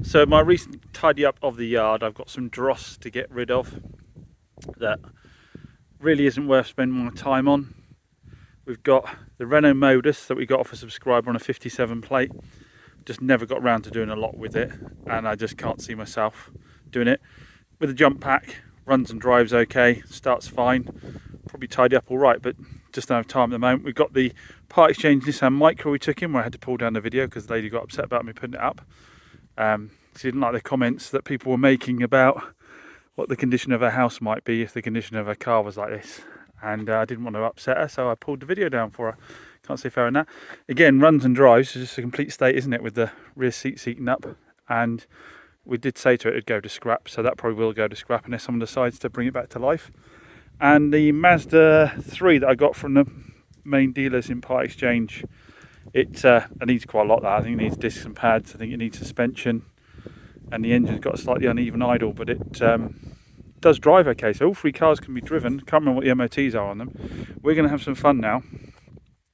So my recent tidy up of the yard, I've got some dross to get rid of that really isn't worth spending my time on. We've got the Renault Modus that we got off a subscriber on a 57 plate. Just never got around to doing a lot with it, and I just can't see myself doing it. With the jump pack, runs and drives okay, starts fine, probably tidy up all right, but just don't have time at the moment. We've got the part exchange Nissan Micra we took in, where I had to pull down the video because the lady got upset about me putting it up. She didn't like the comments that people were making about what the condition of her house might be if the condition of her car was like this, and I didn't want to upset her, so I pulled the video down for her. Can't say fair on that. Again, runs and drives is just a complete state, isn't it, with the rear seat seating up, and we did say to it it'd go to scrap, so that probably will go to scrap unless someone decides to bring it back to life. And the Mazda 3 that I got from the main dealers in part exchange, it needs quite a lot of that. I think it needs discs and pads, I think it needs suspension, and the engine's got a slightly uneven idle, but it does drive okay, so all three cars can be driven. Can't remember what the MOTs are on them. We're going to have some fun now,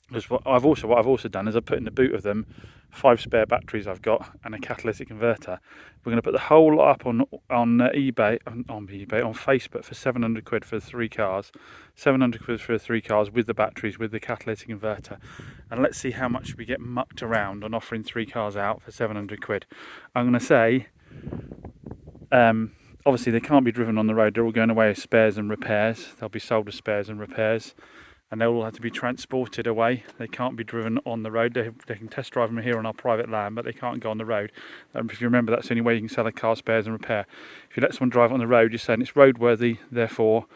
because what I've also done is I've put in the boot of them 5 spare batteries I've got and a catalytic converter. We're going to put the whole lot up on eBay, on Facebook for 700 quid for the 3 cars. 700 quid for the 3 cars with the batteries, with the catalytic converter. And let's see how much we get mucked around on offering 3 cars out for 700 quid. I'm going to say, obviously they can't be driven on the road. They're all going away as spares and repairs. They'll be sold as spares and repairs, and they'll all have to be transported away. They can't be driven on the road. They can test drive them here on our private land, but they can't go on the road. If you remember, that's the only way you can sell a car spares and repair. If you let someone drive on the road, you're saying it's roadworthy, therefore,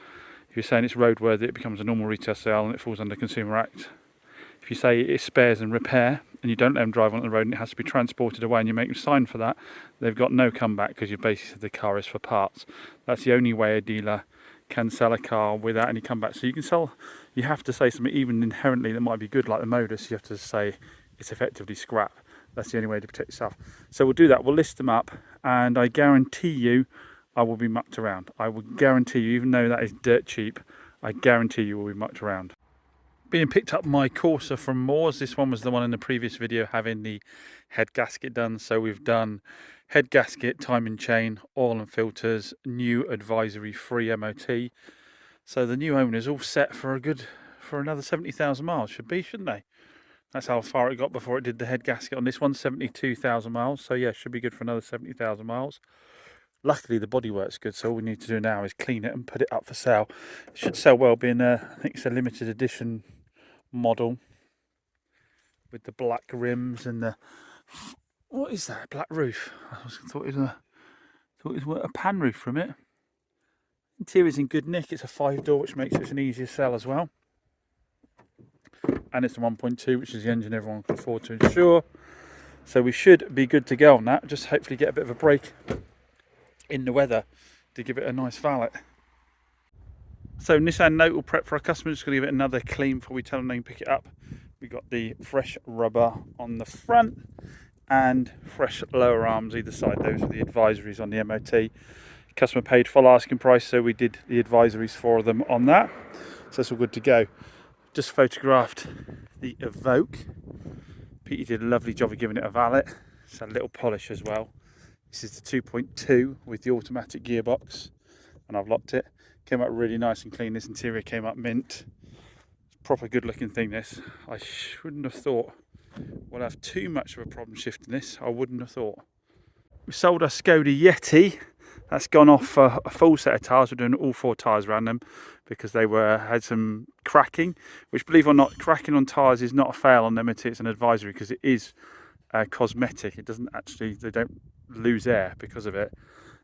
if you're saying it's roadworthy, it becomes a normal retail sale and it falls under Consumer Act. If you say it's spares and repair, and you don't let them drive on the road and it has to be transported away, and you make them sign for that, they've got no comeback, because you basically said the car is for parts. That's the only way a dealer can sell a car without any comeback. So you have to say something even inherently that might be good, like the Modus. You have to say it's effectively scrap. That's the only way to protect yourself. So we'll do that. We'll list them up, and I guarantee you I will be mucked around. I will guarantee you, even though that is dirt cheap, I guarantee you will be mucked around. Being picked up my Corsa from Moores. This one was the one in the previous video having the head gasket done. So we've done head gasket, timing chain, oil and filters, new advisory free MOT. So the new owner's all set for another 70,000 miles. Should be, shouldn't they? That's how far it got before it did the head gasket on this one, 72,000 miles. So yeah, should be good for another 70,000 miles. Luckily the bodywork's good, so all we need to do now is clean it and put it up for sale. It should sell well, being I think it's a limited edition model with the black rims and the, what is that, black roof? I thought it was a pan roof from it. Interior's in good nick. It's a 5-door, which makes it an easier sell as well, and it's a 1.2, which is the engine everyone can afford to insure. So we should be good to go on that. Just hopefully get a bit of a break in the weather to give it a nice valet. So Nissan Note will prep for our customers. Just going to give it another clean before we tell them they can pick it up. We got the fresh rubber on the front and fresh lower arms either side. Those are the advisories on the MOT. Customer paid full asking price, so we did the advisories for them on that. So it's all good to go. Just photographed the Evoque. Petey did a lovely job of giving it a valet. It's a little polish as well. This is the 2.2 with the automatic gearbox, and I've locked it. Came out really nice and clean. This interior came up mint. Proper good looking thing this. I shouldn't have thought we'll have too much of a problem shifting this. I wouldn't have thought. We sold our Skoda Yeti. That's gone off for a full set of tyres. We're doing all 4 tyres around them because they had some cracking, which, believe it or not, cracking on tyres is not a fail on them. It's an advisory because it is cosmetic. It doesn't actually, they don't lose air because of it,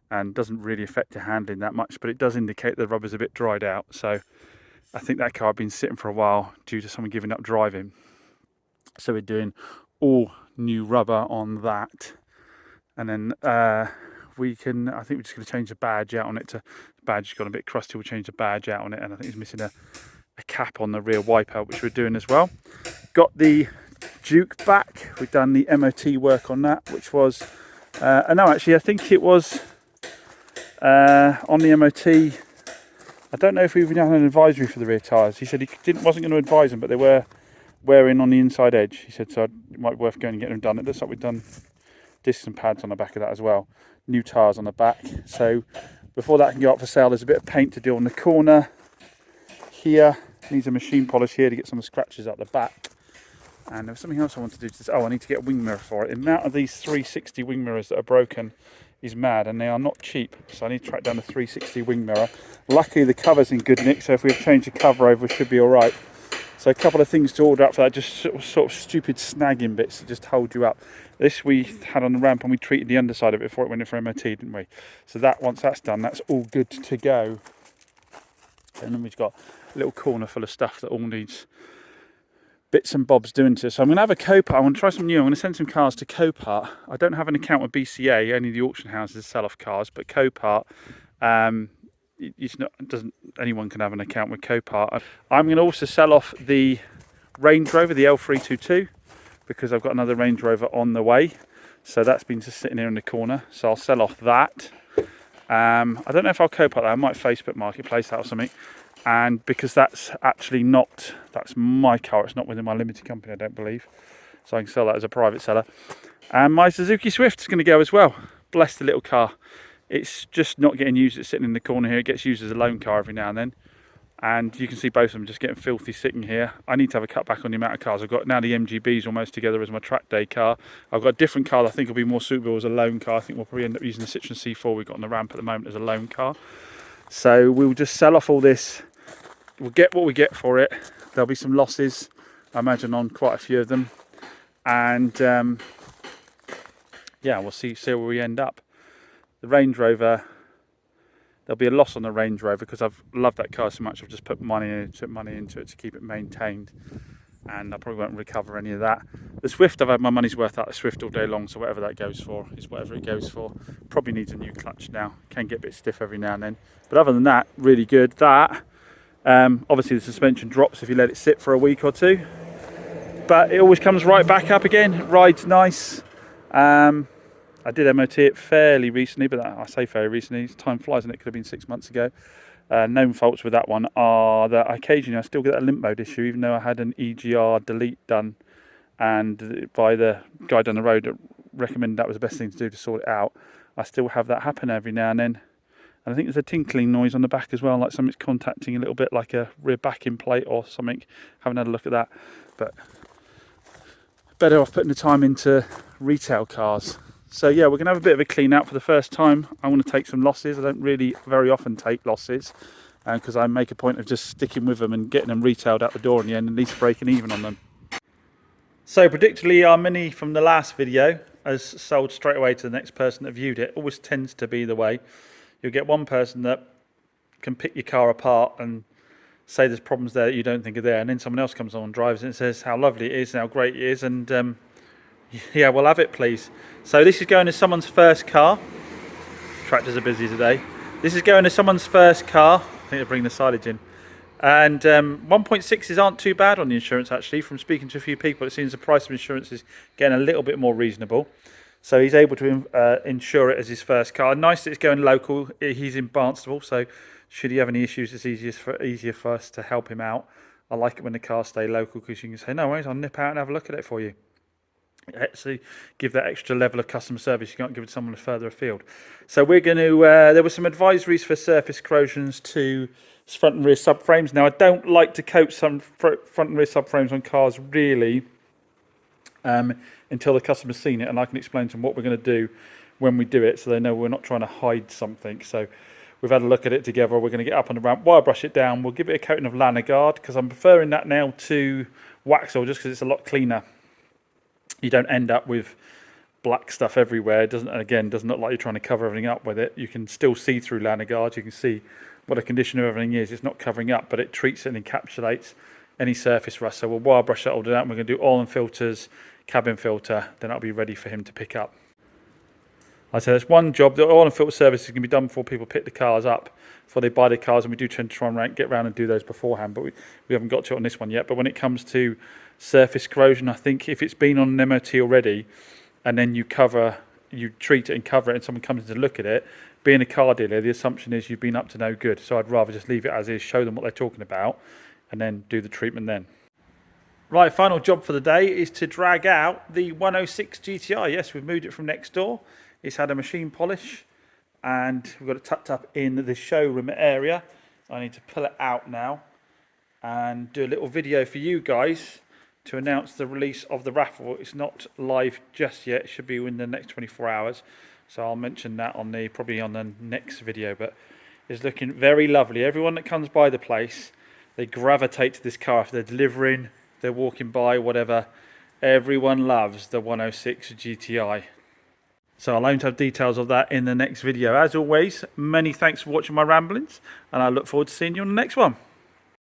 and doesn't really affect your handling that much, but it does indicate the rubber's a bit dried out. So I think that car had been sitting for a while due to someone giving up driving. So we're doing all new rubber on that, and then I think we're just going to change the badge out on it. The badge has gone a bit crusty. We'll change the badge out on it, and I think it's missing a cap on the rear wipeout, which we're doing as well. Got the Duke back. We've done the MOT work on that, which was no, actually I think it was on the MOT. I don't know if we've done an advisory for the rear tyres. He said he wasn't going to advise them, but they were wearing on the inside edge. He said, so it might be worth going and getting them done. It looks like we've done discs and pads on the back of that as well. New tyres on the back. So before that can go up for sale, there's a bit of paint to do on the corner here. Needs a machine polish here to get some of the scratches out the back. And there was something else I wanted to do to this. Oh, I need to get a wing mirror for it. The amount of these 360 wing mirrors that are broken is mad, and they are not cheap. So I need to track down the 360 wing mirror. Luckily the cover's in good nick, so if we've changed the cover over, we should be all right. So a couple of things to order up for that, just sort of stupid snagging bits that just hold you up. This we had on the ramp, and we treated the underside of it before it went in for MOT, didn't we? So that, once that's done, that's all good to go. And then we've got a little corner full of stuff that all needs bits and bobs doing to it. So I'm going to have a Copart. I want to try something new. I'm going to send some cars to Copart. I don't have an account with BCA, only the auction houses sell off cars, but Copart, it's not, anyone can have an account with Copart. I'm going to also sell off the Range Rover, the L322, because I've got another Range Rover on the way. So that's been just sitting here in the corner. So I'll sell off that. I don't know if I'll Copart that. I might Facebook Marketplace that or something. And because that's actually not, that's my car, it's not within my limited company, I don't believe. So I can sell that as a private seller. And my Suzuki Swift is going to go as well. Bless the little car. It's just not getting used. It's sitting in the corner here. It gets used as a loan car every now and then. And you can see both of them just getting filthy sitting here. I need to have a cut back on the amount of cars. I've got now the MGBs almost together as my track day car. I've got a different car that I think will be more suitable as a loan car. I think we'll probably end up using the Citroen C4 we've got on the ramp at the moment as a loan car. So we'll just sell off all this. We'll get what we get for it. There'll be some losses, I imagine, on quite a few of them. And yeah, we'll see where we end up. The Range Rover, there'll be a loss on the Range Rover because I've loved that car so much. I've just put money into it to keep it maintained, and I probably won't recover any of that. The Swift, I've had my money's worth out of the Swift all day long, so whatever that goes for is whatever it goes for. Probably needs a new clutch now. Can get a bit stiff every now and then, but other than that, really good. That obviously the suspension drops if you let it sit for a week or two, but it always comes right back up again. It rides nice. I did MOT it fairly recently, but I say fairly recently, time flies and it could have been 6 months ago. Known faults with that one are that occasionally I still get that limp mode issue, even though I had an EGR delete done, and by the guy down the road that recommended that was the best thing to do to sort it out. I still have that happen every now and then. And I think there's a tinkling noise on the back as well, like something's contacting a little bit, like a rear backing plate or something. Haven't had a look at that, but better off putting the time into retail cars. So yeah, we're going to have a bit of a clean out for the first time. I want to take some losses. I don't really very often take losses because I make a point of just sticking with them and getting them retailed out the door in the end, at least breaking even on them. So predictably, our Mini from the last video has sold straight away to the next person that viewed it. Always tends to be the way. You'll get one person that can pick your car apart and say there's problems there that you don't think are there, and then someone else comes on and drives it and says how lovely it is and how great it is, and yeah, we'll have it please. So this is going as someone's first car. Tractors are busy today. This is going as someone's first car. I think they'll bring the silage in. And 1.6s aren't too bad on the insurance actually. From speaking to a few people, it seems the price of insurance is getting a little bit more reasonable. So he's able to insure it as his first car. Nice that it's going local. He's in Barnstable, so should he have any issues, it's easier for us to help him out. I like it when the cars stay local because you can say, no worries, I'll nip out and have a look at it for you. So give that extra level of customer service you can't give it to someone further afield. So we're going to, there were some advisories for surface corrosions to front and rear subframes. Now I don't like to coat some front and rear subframes on cars really until the customer's seen it, and I can explain to them what we're going to do when we do it so they know we're not trying to hide something. So we've had a look at it together. We're going to get up on the ramp, wire brush it down. We'll give it a coating of Lanagard because I'm preferring that now to Waxel just because it's a lot cleaner. You don't end up with black stuff everywhere. It doesn't look like you're trying to cover everything up with it. You can still see through Lanagard. You can see what the condition of everything is. It's not covering up, but it treats it and encapsulates any surface rust. So we'll wire brush that all down. We're going to do oil and filters, cabin filter, then that'll be ready for him to pick up. I said there's one job. The oil and filter service is going to be done before people pick the cars up, before they buy the cars, and we do tend to try and get around and do those beforehand, but we haven't got to it on this one yet. But when it comes to surface corrosion, I think if it's been on an MOT already and then you treat it and cover it and someone comes in to look at it, being a car dealer, the assumption is you've been up to no good. So I'd rather just leave it as is, show them what they're talking about and then do the treatment then. Right, final job for the day is to drag out the 106 GTI. Yes, we've moved it from next door. It's had a machine polish and we've got it tucked up in the showroom area. I need to pull it out now and do a little video for you guys to announce the release of the raffle. It's not live just yet. It should be in the next 24 hours. So I'll mention that on probably on the next video, but it's looking very lovely. Everyone that comes by the place, they gravitate to this car. If they're delivering, they're walking by, whatever, everyone loves the 106 GTI. So I'll aim to have details of that in the next video. As always, many thanks for watching my ramblings, and I look forward to seeing you on the next one.